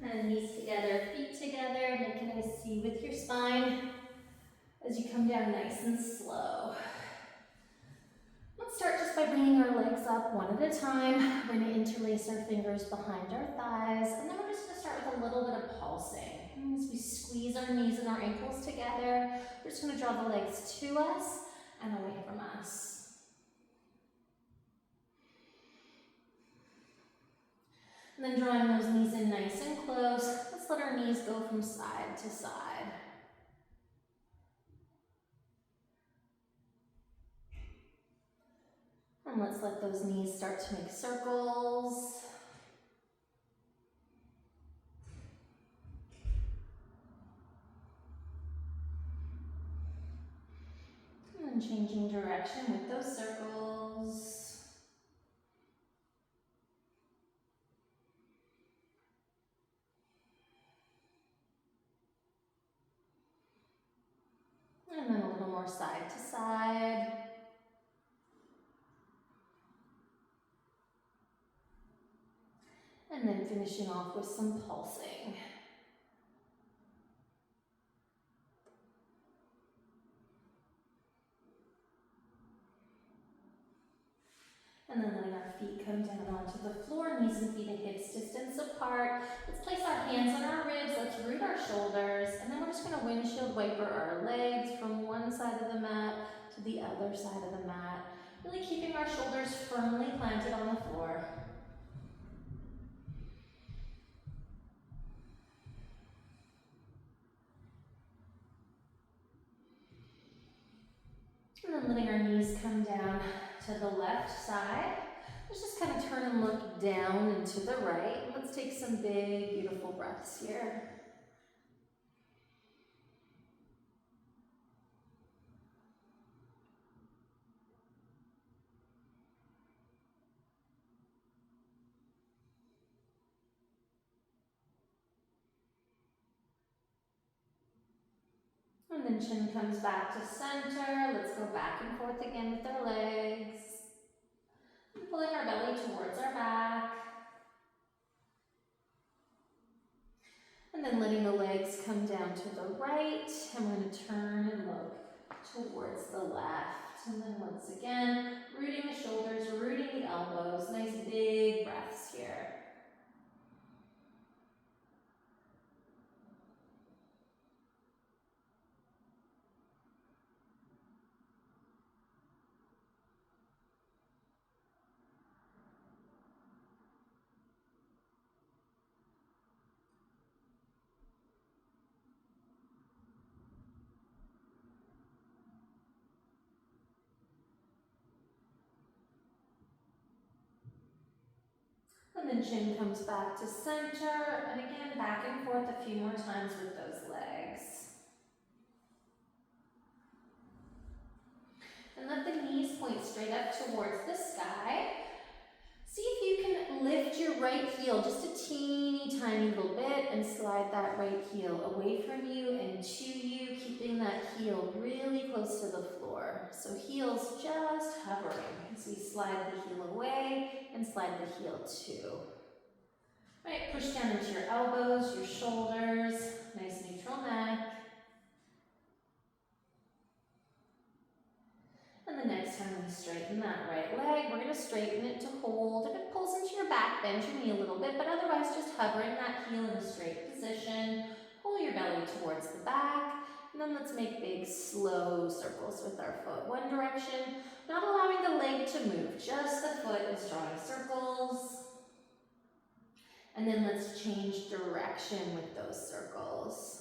And knees together, feet together, make a nice C with your spine as you come down nice and slow. Let's start just by bringing our legs up one at a time. We're going to interlace our fingers behind our thighs, and then we're just going to start with a little bit of pulsing. And as we squeeze our knees and our ankles together, we're just going to draw the legs to us and away from us. And then drawing those knees in nice and close, let's let our knees go from side to side. And let's let those knees start to make circles. And then changing direction with those circles. And then a little more side to side. And then finishing off with some pulsing. And then letting our feet come down onto the floor, knees and feet and hips distance apart. Let's place our hands on our ribs, let's root our shoulders, and then we're just gonna windshield wiper our legs from one side of the mat to the other side of the mat. Really keeping our shoulders firmly planted on the floor. And then letting our knees come down to the left side. Let's just kind of turn and look down and to the right. Let's take some big, beautiful breaths here. And then chin comes back to center. Let's go back and forth again with our legs. And pulling our belly towards our back. And then letting the legs come down to the right. And we're going to turn and look towards the left. And then once again, rooting the shoulders, rooting the elbows. Nice big breaths here. And then chin comes back to center, and again, back and forth a few more times with those legs. And let the knees point straight up towards the sky. See if you can lift your right heel just a teeny tiny little bit and slide that right heel away from you and to you, keeping that heel really close to the floor. So heels just hovering as we slide the heel away and slide the heel to. Right, push down into your elbows, your shoulders, nice neutral neck. And the next time we straighten that right leg, we're going to straighten it to hold. If it pulls into your back, bend your knee a little bit, but otherwise just hovering that heel in a straight position. Pull your belly towards the back, and then let's make big, slow circles with our foot. One direction, not allowing the leg to move, just the foot is drawing circles. And then let's change direction with those circles.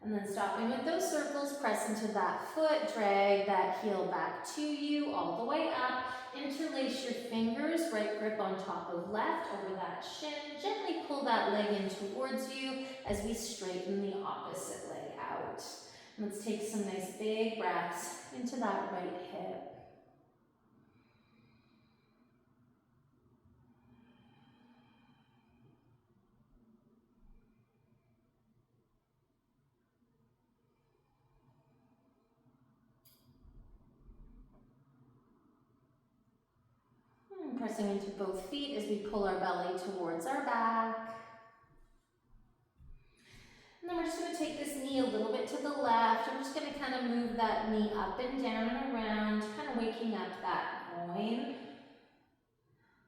And then stopping with those circles, press into that foot, drag that heel back to you, all the way up. Interlace your fingers, right grip on top of left over that shin. Gently pull that leg in towards you as we straighten the opposite leg out. And let's take some nice big breaths into that right hip. pressing into both feet as we pull our belly towards our back. And then we're just going to take this knee a little bit to the left. I'm just going to kind of move that knee up and down and around, kind of waking up that groin.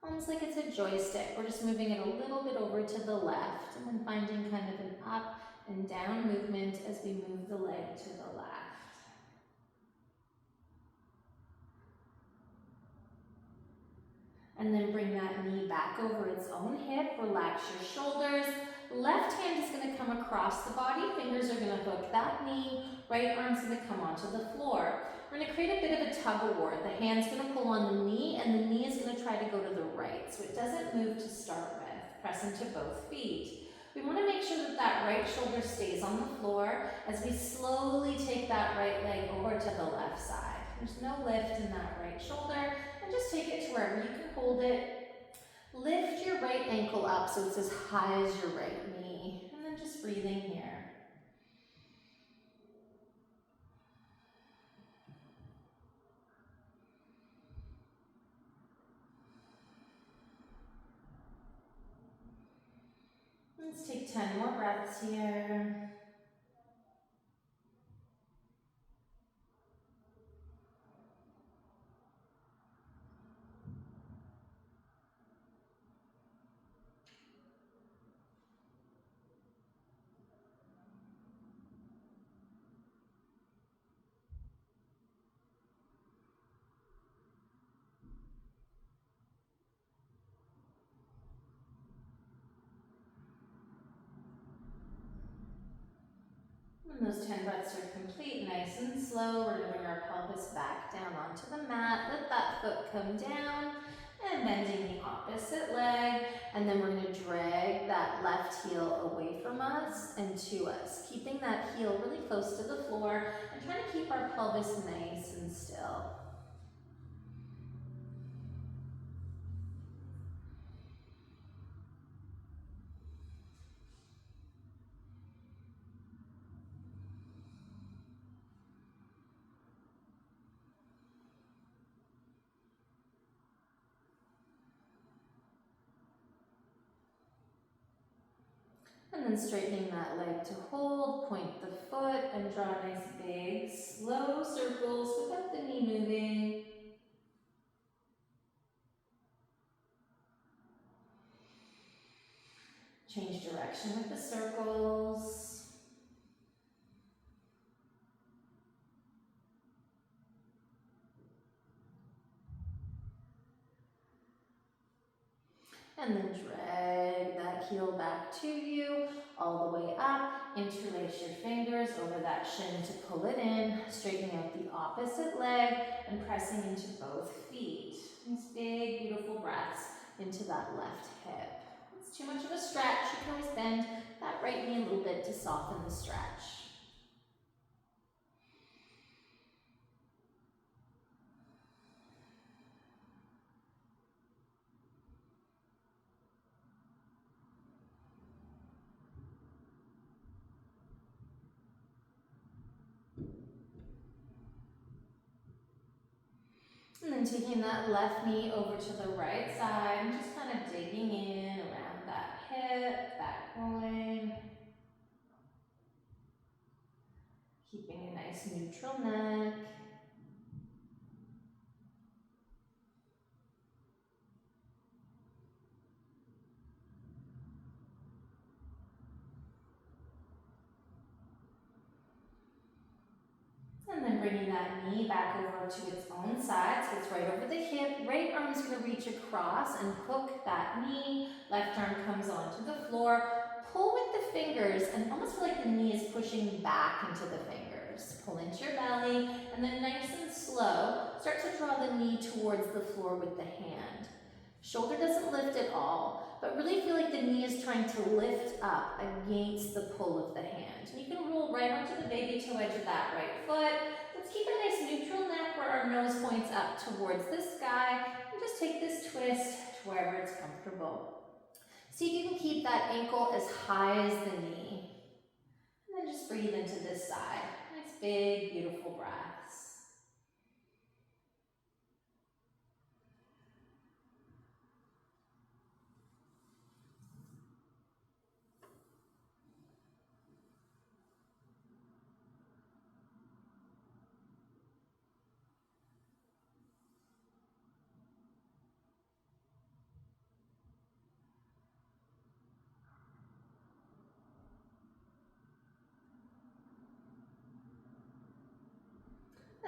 Almost like it's a joystick. We're just moving it a little bit over to the left and then finding kind of an up and down movement as we move the leg to the left. And then bring that knee back over its own hip. Relax your shoulders. Left hand is going to come across the body. Fingers are going to hook that knee. Right arm's going to come onto the floor. We're going to create a bit of a tug of war. The hand's going to pull on the knee, and the knee is going to try to go to the right, so it doesn't move to start with. Press into both feet. We want to make sure that that right shoulder stays on the floor as we slowly take that right leg over to the left side. There's no lift in that right shoulder, and just take it to wherever you can hold it. Lift your right ankle up so it's as high as your right knee, and then just breathing here. Let's take 10 more breaths here. When those 10 breaths are complete, nice and slow, we're going to bring our pelvis back down onto the mat. Let that foot come down and bending the opposite leg. And then we're going to drag that left heel away from us and to us, keeping that heel really close to the floor and trying to keep our pelvis nice and still. And then straightening that leg to hold, point the foot, and draw nice big, slow circles without the knee moving. Change direction with the circles. And then drag that heel back to you, all the way up. Interlace your fingers over that shin to pull it in, straightening out the opposite leg and pressing into both feet. These big, beautiful breaths into that left hip. If it's too much of a stretch, you can always bend that right knee a little bit to soften the stretch. And then taking that left knee over to the right side and just kind of digging in around that hip, that groin. Keeping a nice neutral neck. And then bringing that knee back over to its own side, so it's right over the hip. Right arm is going to reach across and hook that knee. Left arm comes onto the floor. Pull with the fingers and almost feel like the knee is pushing back into the fingers. Pull into your belly, and then nice and slow, start to draw the knee towards the floor with the hand. Shoulder doesn't lift at all, but really feel like the knee is trying to lift up against the pull of the hand. And you can roll right onto the baby toe edge of that right foot. Let's keep a nice neutral neck where our nose points up towards the sky, and just take this twist to wherever it's comfortable. See if you can keep that ankle as high as the knee. And then just breathe into this side. Nice big, beautiful breaths.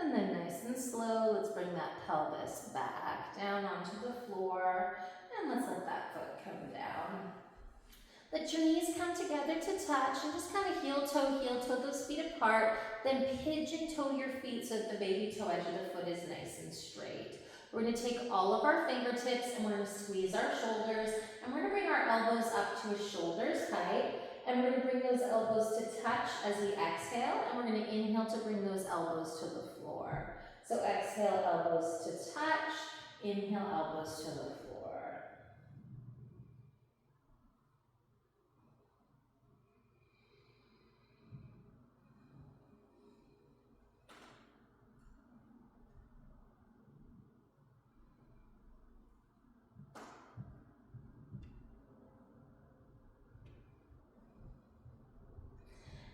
And then nice and slow, let's bring that pelvis back down onto the floor, and let's let that foot come down. Let your knees come together to touch, and just kind of heel toe those feet apart, then pigeon toe your feet so that the baby toe edge of the foot is nice and straight. We're going to take all of our fingertips and we're going to squeeze our shoulders, and we're going to bring our elbows up to a shoulder's height, and we're going to bring those elbows to touch as we exhale, and we're going to inhale to bring those elbows to the floor. So exhale, elbows to touch, inhale, elbows to the floor.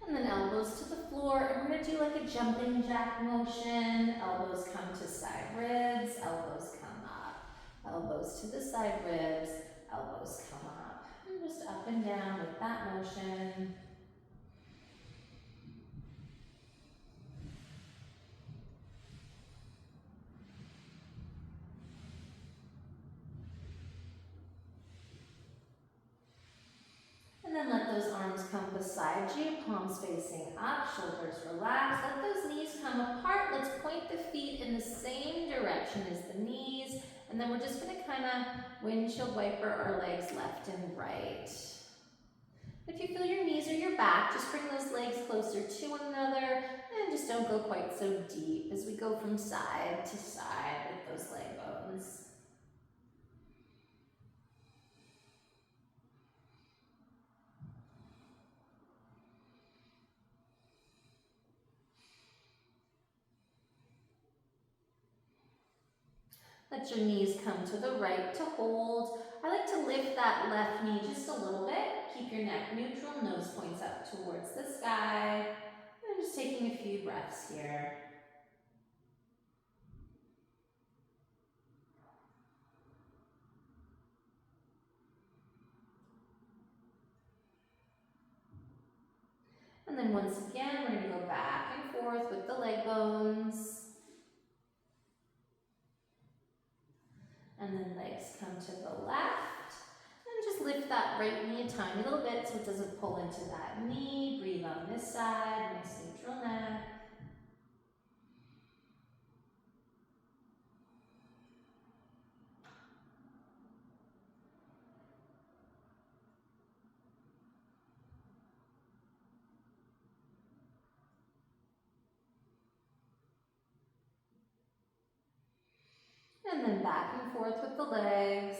And then elbows to the floor, and we're going to do like a jumping jack motion. Elbows come to side ribs, elbows come up. Elbows to the side ribs, elbows come up. And just up and down with that motion. And then let those arms come beside you, palms facing up, shoulders relaxed. Let those knees come apart. Let's point the feet in the same direction as the knees. And then we're just going to kind of windshield wiper our legs left and right. If you feel your knees or your back, just bring those legs closer to one another and just don't go quite so deep as we go from side to side with those leg bones. Let your knees come to the right to hold. I like to lift that left knee just a little bit. Keep your neck neutral, nose points up towards the sky. And just taking a few breaths here. And then once again, we're going to go back and forth with the leg bones. And then legs come to the left. And just lift that right knee a tiny little bit so it doesn't pull into that knee. Breathe on this side, nice neutral neck. And then back and forth with the legs.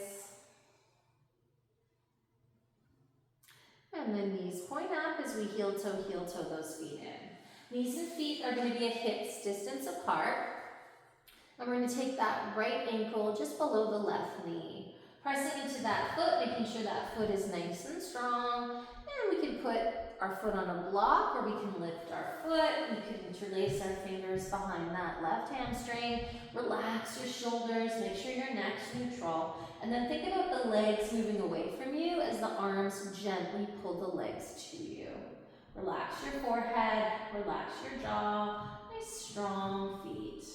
And then knees point up as we heel toe those feet in. Knees and feet are going to be a hip's distance apart. And we're going to take that right ankle just below the left knee. Pressing into that foot, making sure that foot is nice and strong. And we can put our foot on a block, or we can lift our foot. We can interlace our fingers behind that left hamstring. Relax your shoulders, make sure your neck's neutral. And then think about the legs moving away from you as the arms gently pull the legs to you. Relax your forehead, relax your jaw. Nice strong feet.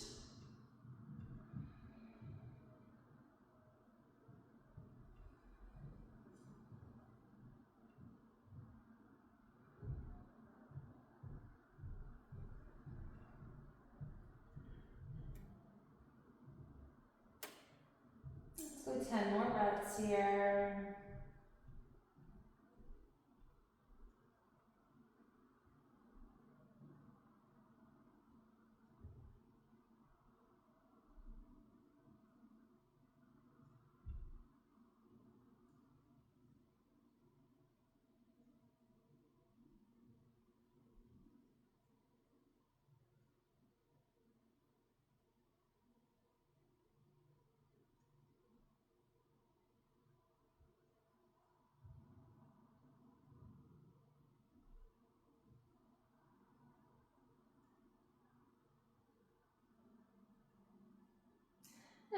Let's go 10 more breaths here.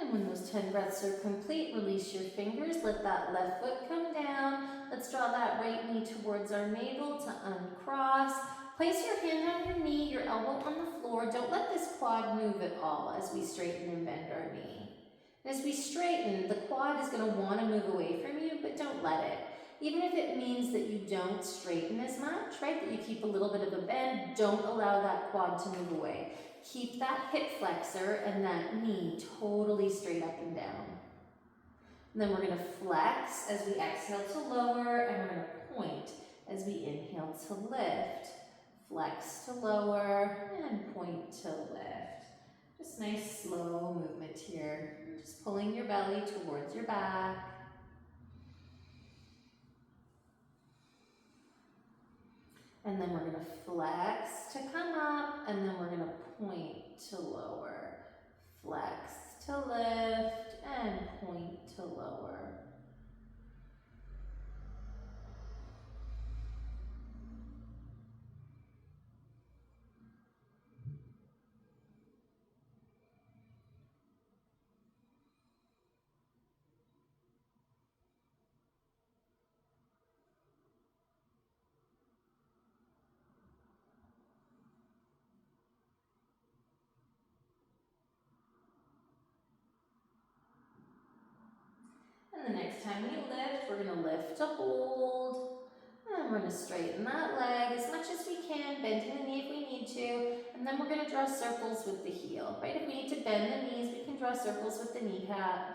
And when those 10 breaths are complete, release your fingers, let that left foot come down. Let's draw that right knee towards our navel to uncross. Place your hand on your knee, your elbow on the floor. Don't let this quad move at all as we straighten and bend our knee. As we straighten, the quad is going to want to move away from you, but don't let it. Even if it means that you don't straighten as much, right, that you keep a little bit of a bend, don't allow that quad to move away. Keep that hip flexor and that knee totally straight up and down. And then we're going to flex as we exhale to lower, and we're going to point as we inhale to lift. Flex to lower, and point to lift. Just nice slow movement here. Just pulling your belly towards your back. And then we're going to flex to come up, and then we're going to point to lower. Flex to lift, and point to lower. And the next time we lift, we're going to lift to hold. And we're going to straighten that leg as much as we can, bending the knee if we need to. And then we're going to draw circles with the heel, right? If we need to bend the knees, we can draw circles with the kneecap.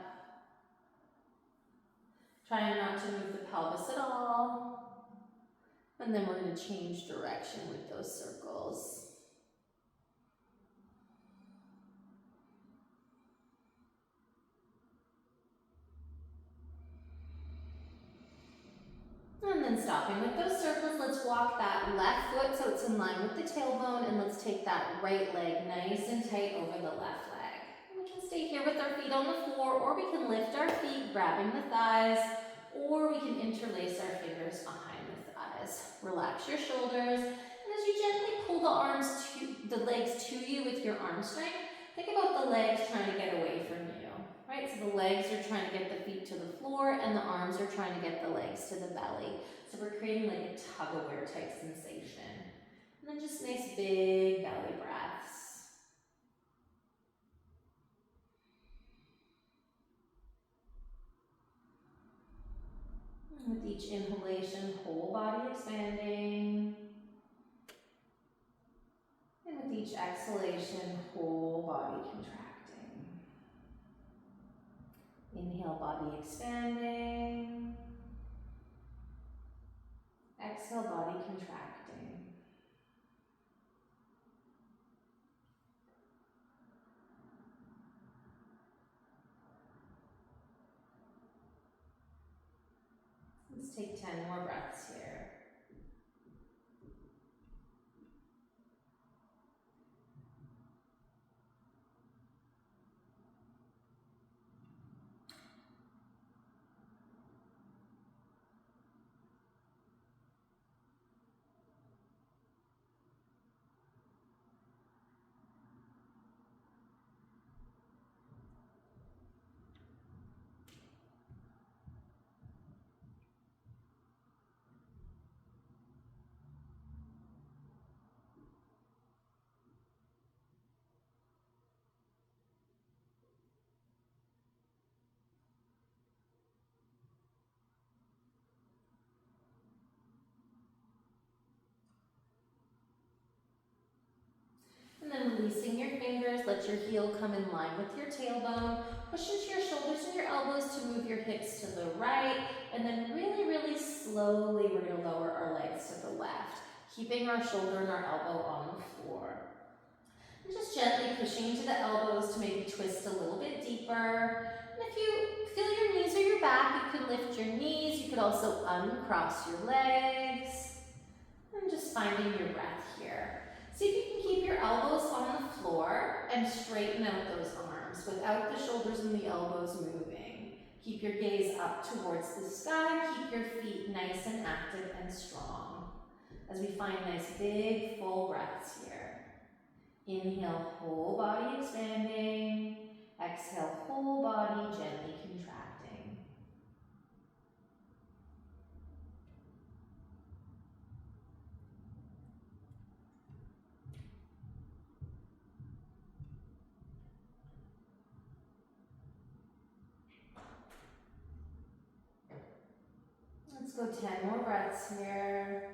Trying not to move the pelvis at all. And then we're going to change direction with those circles. And then stopping with those circles, let's walk that left foot so it's in line with the tailbone, and let's take that right leg nice and tight over the left leg. We can stay here with our feet on the floor, or we can lift our feet, grabbing the thighs, or we can interlace our fingers behind the thighs. Relax your shoulders, and as you gently pull the legs to you with your arm strength, think about the legs trying to get away from you. Right, so the legs are trying to get the feet to the floor, and the arms are trying to get the legs to the belly. So we're creating like a tug-of-war type sensation. And then just nice big belly breaths. And with each inhalation, whole body expanding. And with each exhalation, whole body contracting. Inhale, body expanding. Exhale, body contracting. Let's take 10 more breaths here. And then releasing your fingers, let your heel come in line with your tailbone. Push into your shoulders and your elbows to move your hips to the right. And then really, really slowly, we're going to lower our legs to the left, keeping our shoulder and our elbow on the floor. And just gently pushing into the elbows to maybe twist a little bit deeper. And if you feel your knees or your back, you can lift your knees. You could also uncross your legs. And just finding your breath here. See if you can keep your elbows on the floor and straighten out those arms without the shoulders and the elbows moving. Keep your gaze up towards the sky. Keep your feet nice and active and strong as we find nice big full breaths here. Inhale, whole body expanding. Exhale, whole body gently contracting. Let's go 10 more breaths here.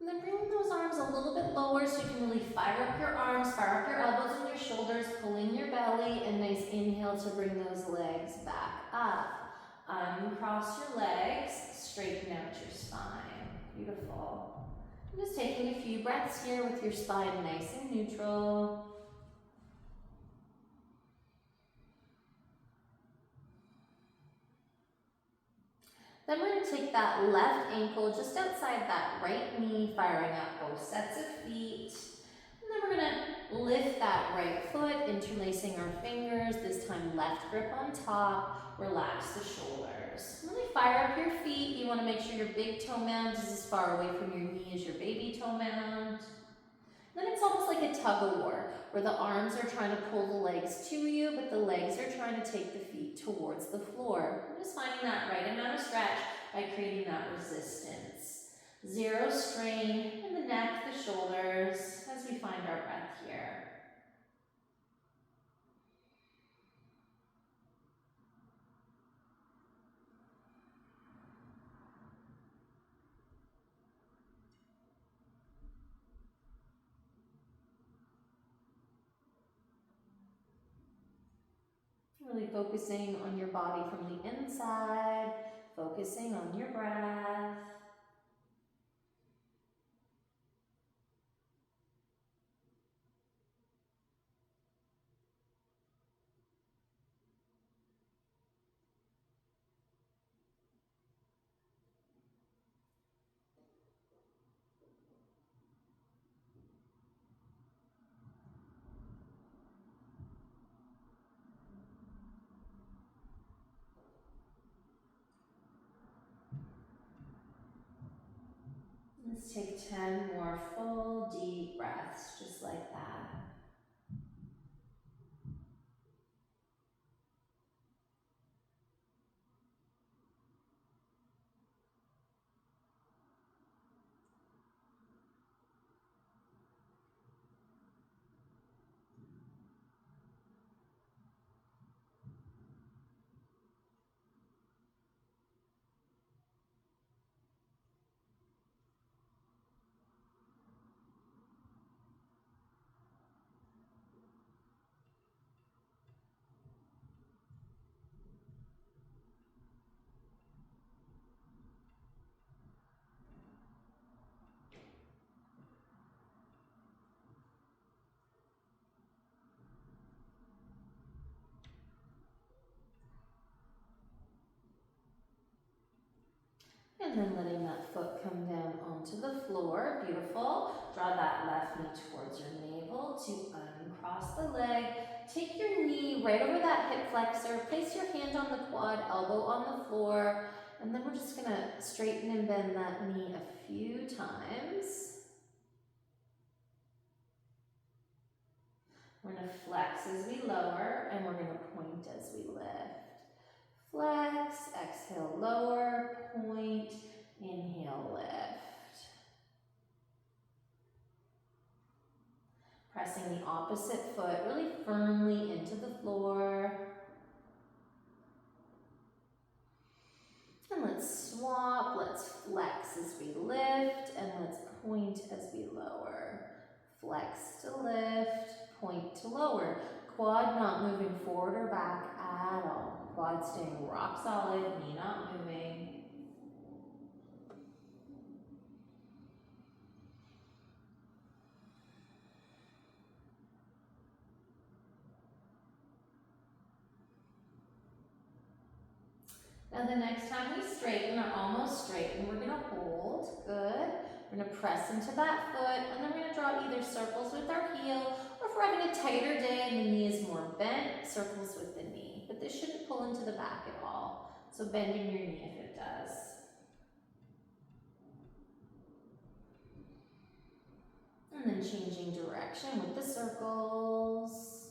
And then bring those arms a little bit lower so you can really fire up your arms, fire up your elbows and your shoulders, pull in your belly, and nice inhale to bring those legs back up. Uncross your legs, straighten out your spine. Beautiful. And just taking a few breaths here with your spine nice and neutral. Then we're going to take that left ankle just outside that right knee, firing up both sets of feet. And then we're going to lift that right foot, interlacing our fingers, this time left grip on top, relax the shoulders. Really fire up your feet. You want to make sure your big toe mound is as far away from your knee as your baby toe mound. Then it's almost like a tug of war, where the arms are trying to pull the legs to you, but the legs are trying to take the feet towards the floor. I'm just finding that right amount of stretch by creating that resistance. Zero strain in the neck, the shoulders, as we find our breath here. Really focusing on your body from the inside, focusing on your breath. Let's take 10 more full deep breaths, just like that. And then letting that foot come down onto the floor. Beautiful. Draw that left knee towards your navel to uncross the leg. Take your knee right over that hip flexor. Place your hand on the quad, elbow on the floor. And then we're just going to straighten and bend that knee a few times. We're going to flex as we lower, and we're going to point as we lift. Flex, exhale, lower, point, inhale, lift. Pressing the opposite foot really firmly into the floor. Flex to lift, point to lower. Quad not moving forward or back at all. Quad staying rock solid, knee not moving. Now the next time we straighten, or almost straighten, we're gonna hold, good. We're gonna press into that foot, and then we're gonna draw either circles with our heel, or if we're having a tighter day and the knee is more bent, circles with the knee. But this shouldn't pull into the back at all. So bending your knee if it does. And then changing direction with the circles.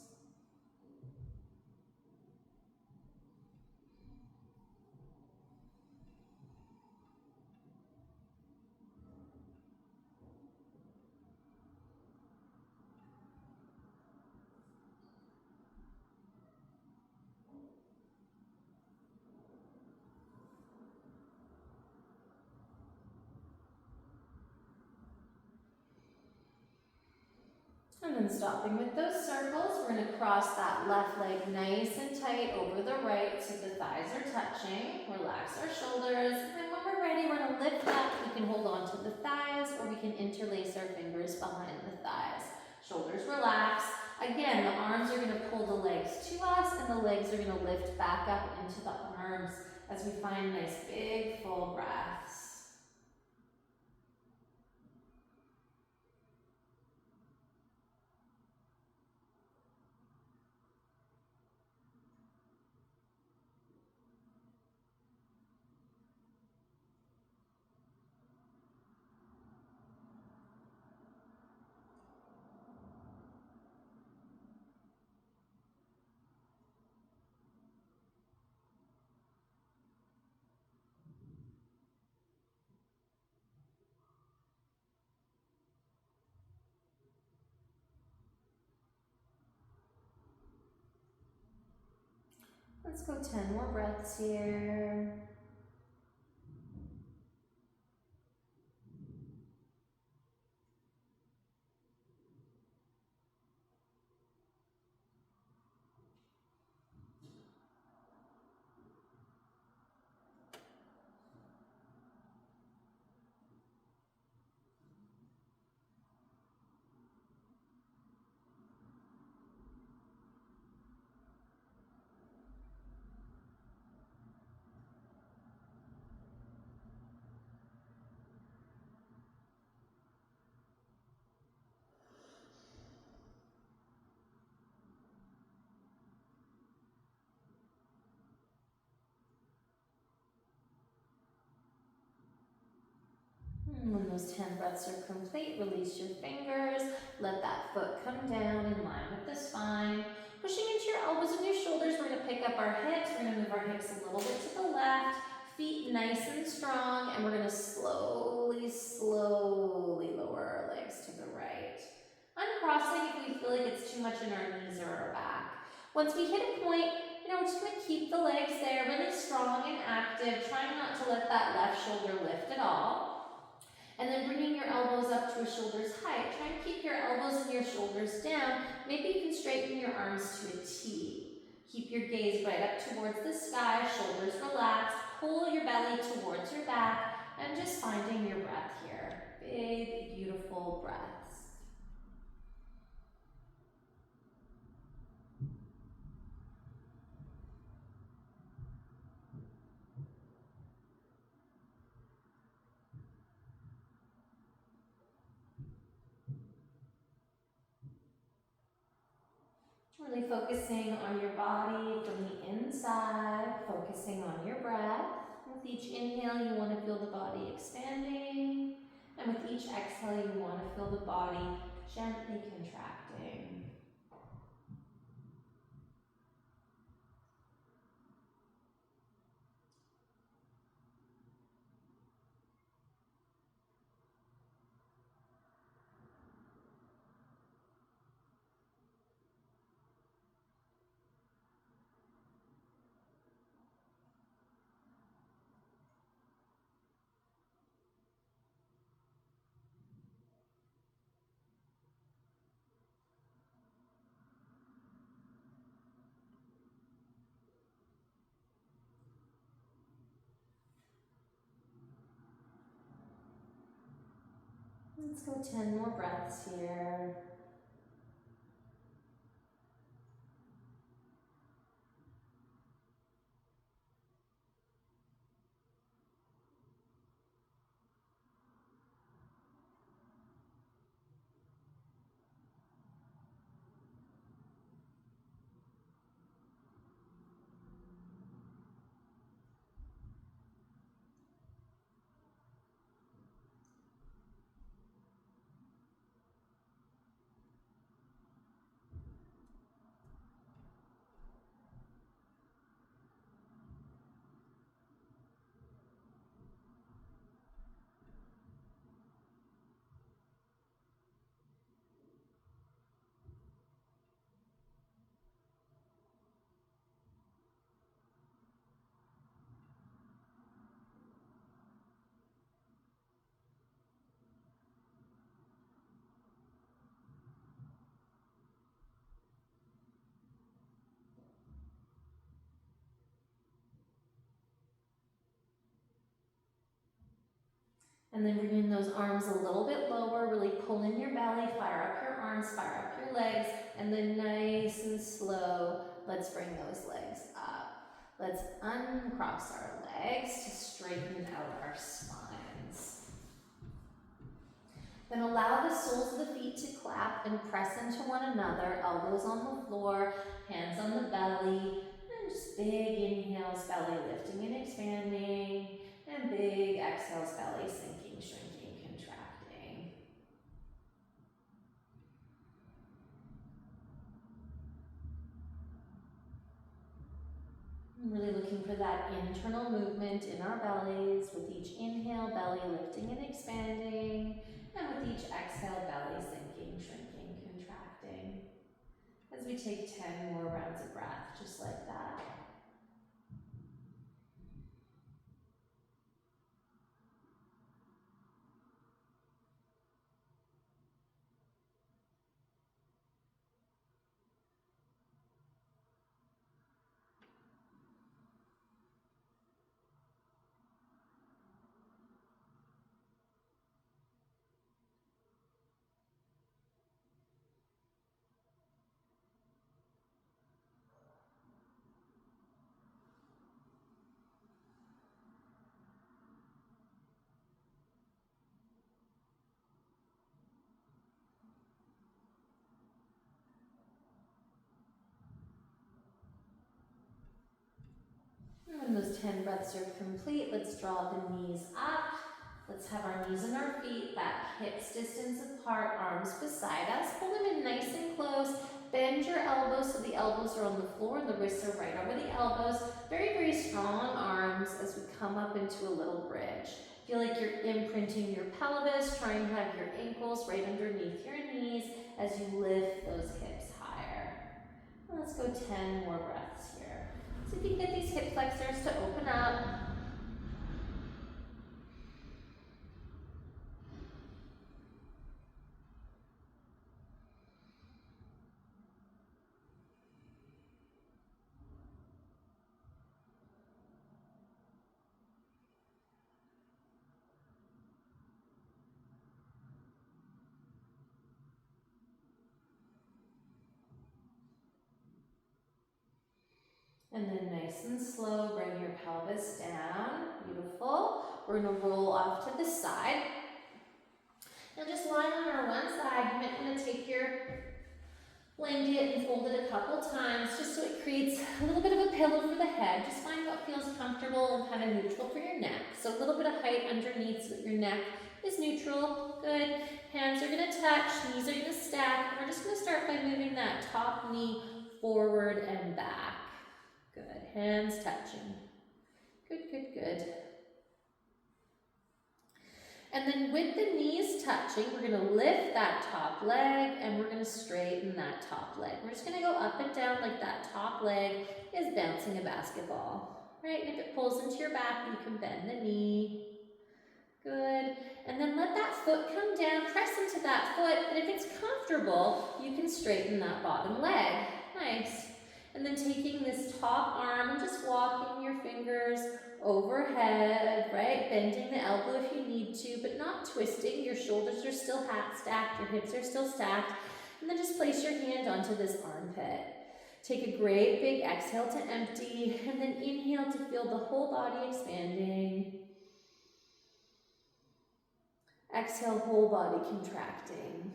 And then stopping with those circles, we're going to cross that left leg nice and tight over the right so the thighs are touching. Relax our shoulders. And when we're ready, we're going to lift up. We can hold on to the thighs or we can interlace our fingers behind the thighs. Shoulders relax. Again, the arms are going to pull the legs to us and the legs are going to lift back up into the arms as we find nice big full breaths. Let's go 10 more breaths here. When those 10 breaths are complete, release your fingers. Let that foot come down in line with the spine. Pushing into your elbows and your shoulders, we're going to pick up our hips. We're going to move our hips a little bit to the left. Feet nice and strong. And we're going to slowly, slowly lower our legs to the right. Uncrossing if we feel like it's too much in our knees or our back. Once we hit a point, we're just going to keep the legs there, really strong and active, trying not to let that left shoulder lift at all. And then bringing your elbows up to a shoulder's height. Try and keep your elbows and your shoulders down. Maybe you can straighten your arms to a T. Keep your gaze right up towards the sky, shoulders relaxed. Pull your belly towards your back and just finding your breath here. Big, beautiful breaths. Really focusing on your body from the inside, focusing on your breath. With each inhale, you want to feel the body expanding. And with each exhale, you want to feel the body gently contracting. Let's go 10 more breaths here. And then bringing those arms a little bit lower, really pull in your belly, fire up your arms, fire up your legs, and then nice and slow, let's bring those legs up. Let's uncross our legs to straighten out our spines. Then allow the soles of the feet to clap and press into one another, elbows on the floor, hands on the belly, and just big inhales, belly lifting and expanding, and big exhales, belly sinking, shrinking, contracting. I'm really looking for that internal movement in our bellies with each inhale, belly lifting and expanding, and with each exhale, belly sinking, shrinking, contracting. As we take 10 more rounds of breath, just like that. And when those 10 breaths are complete, let's draw the knees up. Let's have our knees and our feet back hips distance apart, arms beside us. Pull them in nice and close. Bend your elbows so the elbows are on the floor and the wrists are right over the elbows. Very, very strong arms as we come up into a little bridge. Feel like you're imprinting your pelvis. Try and have your ankles right underneath your knees as you lift those hips higher. And let's go 10 more breaths here. So if you can get these hip flexors to open up. And then nice and slow, bring your pelvis down. Beautiful. We're going to roll off to the side. Now just lying on our one side, you might want to take your blanket and fold it a couple times just so it creates a little bit of a pillow for the head. Just find what feels comfortable and kind of neutral for your neck. So a little bit of height underneath so that your neck is neutral. Good. Hands are going to touch, knees are going to stack. And we're just going to start by moving that top knee forward and back. Good. Hands touching. Good, good, good. And then with the knees touching, we're going to lift that top leg and we're going to straighten that top leg. We're just going to go up and down like that top leg is bouncing a basketball. Right? And if it pulls into your back, you can bend the knee. Good. And then let that foot come down, press into that foot, and if it's comfortable, you can straighten that bottom leg. Nice. And then taking this top arm and just walking your fingers overhead, right? Bending the elbow if you need to, but not twisting. Your shoulders are still stacked, your hips are still stacked. And then just place your hand onto this armpit. Take a great big exhale to empty, and then inhale to feel the whole body expanding. Exhale, whole body contracting.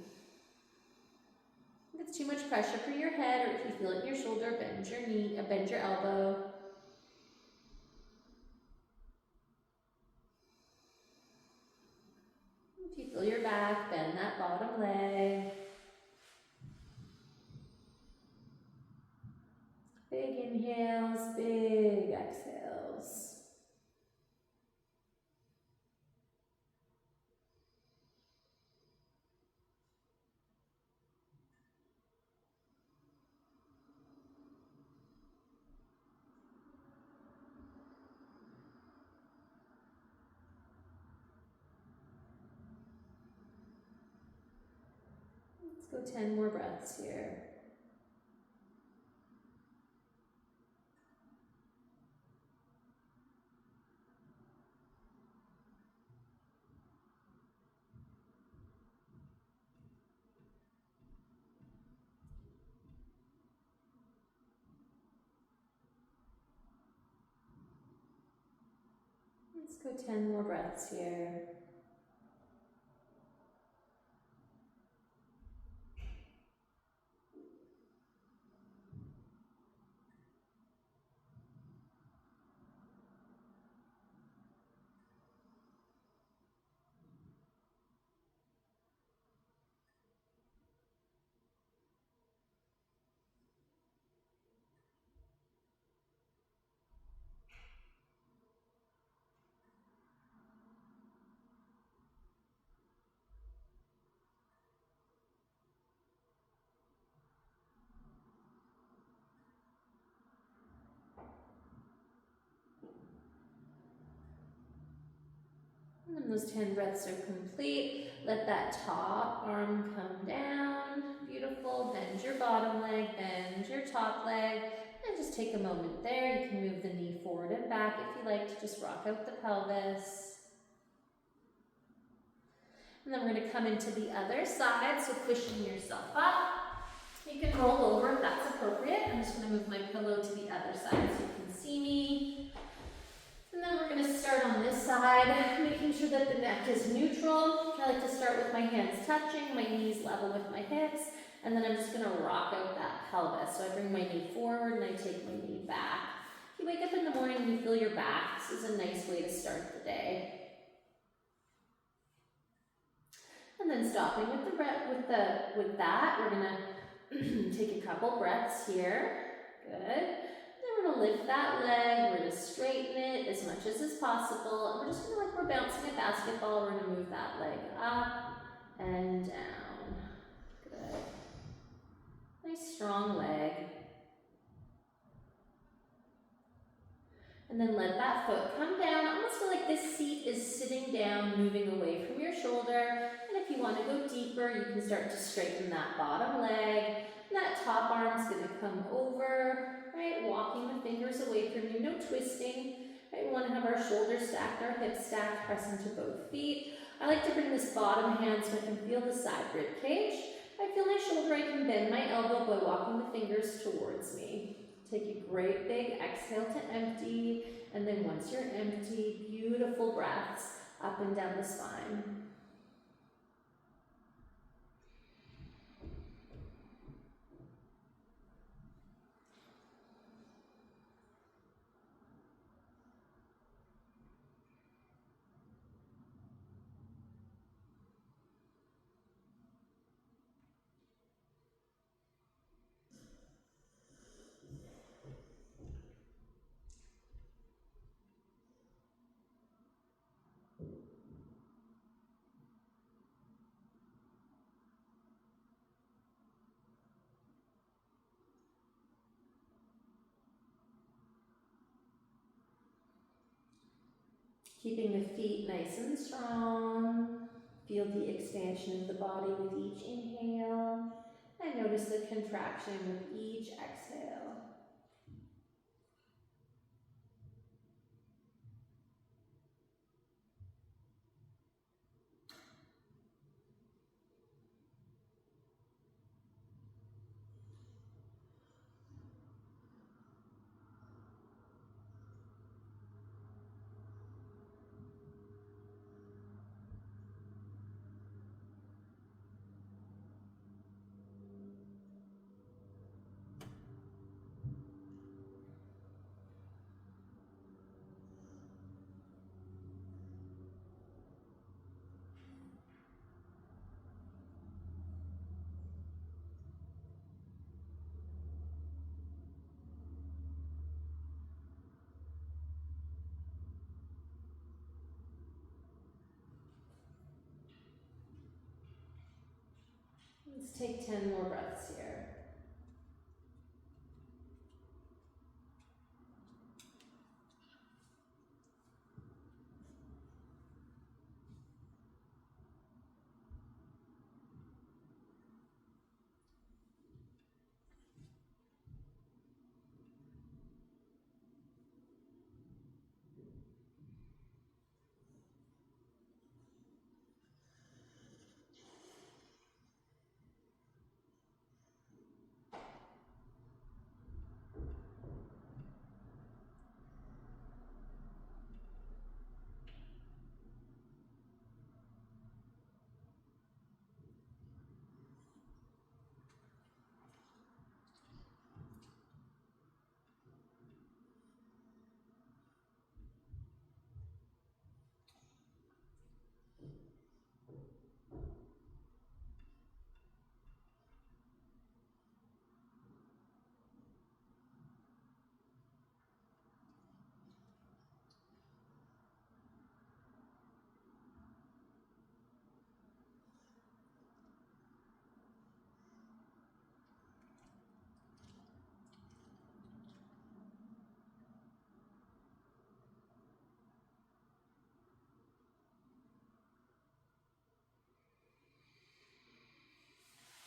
If it's too much pressure for your head, or if you feel it in your shoulder, bend your knee, bend your elbow. If you feel your back, bend that bottom leg. Big inhales, big exhales. Let's go 10 more breaths here. Let's go 10 more breaths here. When those 10 breaths are complete, let that top arm come down. Beautiful. Bend your bottom leg, bend your top leg, and just take a moment there. You can move the knee forward and back if you like to just rock out the pelvis. And then we're going to come into the other side, so cushion yourself up. You can roll over if that's appropriate. I'm just going to move my pillow to the other side so you can see me. And then we're going to start on this side, making sure that the neck is neutral. I like to start with my hands touching, my knees level with my hips, and then I'm just going to rock out that pelvis. So I bring my knee forward and I take my knee back. If you wake up in the morning and you feel your back, this is a nice way to start the day. And then stopping with the breath, with that, we're gonna take a couple breaths here. Good. Then we're gonna lift that leg. We're gonna straighten it as much as is possible. And we're just gonna, like we're bouncing a basketball, we're gonna move that leg up and down. Good. Nice strong leg. And then let that foot come down. Almost feel like this seat is sitting down, moving away from your shoulder. And if you want to go deeper, you can start to straighten that bottom leg. And that top arm's going to come over, right? Walking the fingers away from you, no twisting. Right? We want to have our shoulders stacked, our hips stacked, press into both feet. I like to bring this bottom hand so I can feel the side rib cage. I feel my shoulder, I can bend my elbow by walking the fingers towards me. Take a great big exhale to empty, and then once you're empty, beautiful breaths up and down the spine. Keeping the feet nice and strong. Feel the expansion of the body with each inhale. And notice the contraction with each exhale. Let's take 10 more breaths here.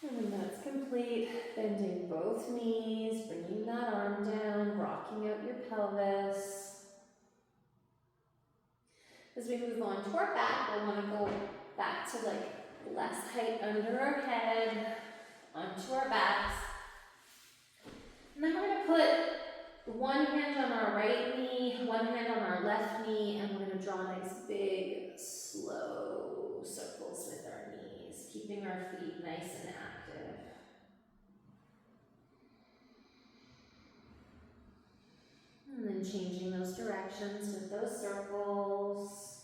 And when that's complete, bending both knees, bringing that arm down, rocking out your pelvis. As we move on to our back, we'll want to go back to like less height under our head, onto our backs. And then we're going to put one hand on our right knee, one hand on our left knee, and we're going to draw nice big, slow circles with our knees, keeping our feet nice and active. And then changing those directions with those circles.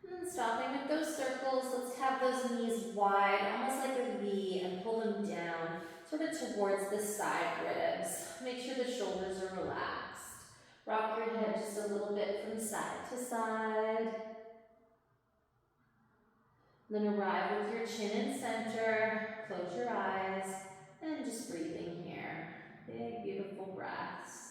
And then stopping with those circles, let's have those knees wide, almost like a V, and pull them down, sort of towards the side ribs. Make sure the shoulders are relaxed. Rock your head just a little bit from side to side. Then arrive with your chin in center, close your eyes, and just breathing here. Big, beautiful breaths.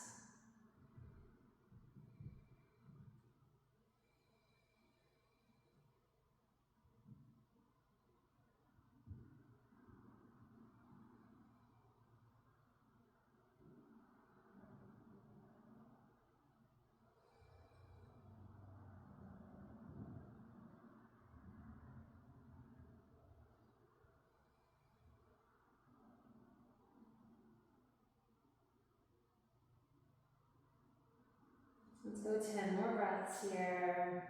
Let's go 10 more breaths here.